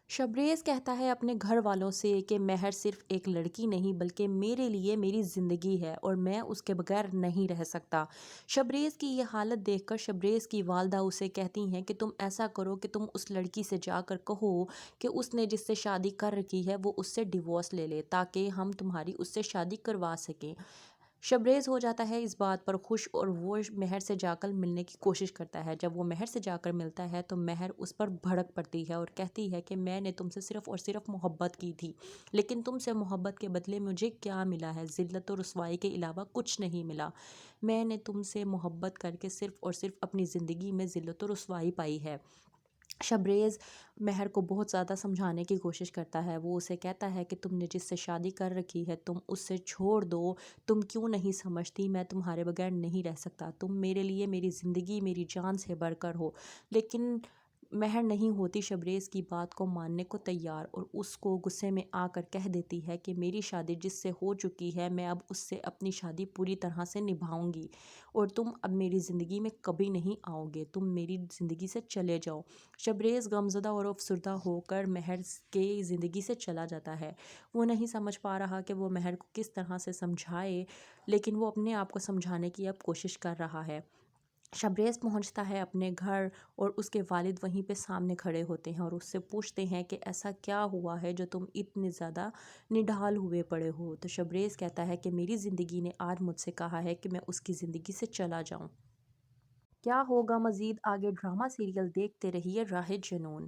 شبریز کہتا ہے اپنے گھر والوں سے کہ مہر صرف ایک لڑکی نہیں بلکہ میرے لیے میری زندگی ہے اور میں اس کے بغیر نہیں رہ سکتا۔ شبریز کی یہ حالت دیکھ کر شبریز کی والدہ اسے کہتی ہیں کہ تم ایسا کرو کہ تم اس لڑکی سے جا کر کہو کہ اس نے جس سے شادی کر رکھی ہے وہ اس سے ڈیورس لے لے تاکہ ہم تمہاری اس سے شادی کروا سکیں۔ شبریز ہو جاتا ہے اس بات پر خوش اور وہ مہر سے جا کر ملنے کی کوشش کرتا ہے۔ جب وہ مہر سے جا کر ملتا ہے تو مہر اس پر بھڑک پڑتی ہے اور کہتی ہے کہ میں نے تم سے صرف اور صرف محبت کی تھی، لیکن تم سے محبت کے بدلے مجھے کیا ملا ہے؟ ذلت و رسوائی کے علاوہ کچھ نہیں ملا۔ میں نے تم سے محبت کر کے صرف اور صرف اپنی زندگی میں ذلت و رسوائی پائی ہے۔ شبریز مہر کو بہت زیادہ سمجھانے کی کوشش کرتا ہے۔ وہ اسے کہتا ہے کہ تم نے جس سے شادی کر رکھی ہے تم اس سے چھوڑ دو، تم کیوں نہیں سمجھتی میں تمہارے بغیر نہیں رہ سکتا، تم میرے لیے میری زندگی میری جان سے بڑھ کر ہو۔ لیکن مہر نہیں ہوتی شبریز کی بات کو ماننے کو تیار اور اس کو غصے میں آ کر کہہ دیتی ہے کہ میری شادی جس سے ہو چکی ہے میں اب اس سے اپنی شادی پوری طرح سے نبھاؤں گی اور تم اب میری زندگی میں کبھی نہیں آؤ گے، تم میری زندگی سے چلے جاؤ۔ شبریز غمزدہ اور افسردہ ہو کر مہر کے زندگی سے چلا جاتا ہے۔ وہ نہیں سمجھ پا رہا کہ وہ مہر کو کس طرح سے سمجھائے، لیکن وہ اپنے آپ کو سمجھانے کی اب کوشش کر رہا ہے۔ شبریز پہنچتا ہے اپنے گھر اور اس کے والد وہیں پہ سامنے کھڑے ہوتے ہیں اور اس سے پوچھتے ہیں کہ ایسا کیا ہوا ہے جو تم اتنے زیادہ نڈھال ہوئے پڑے ہو؟ تو شبریز کہتا ہے کہ میری زندگی نے آج مجھ سے کہا ہے کہ میں اس کی زندگی سے چلا جاؤں۔ کیا ہوگا مزید آگے ڈرامہ سیریل دیکھتے رہیے راہ جنون۔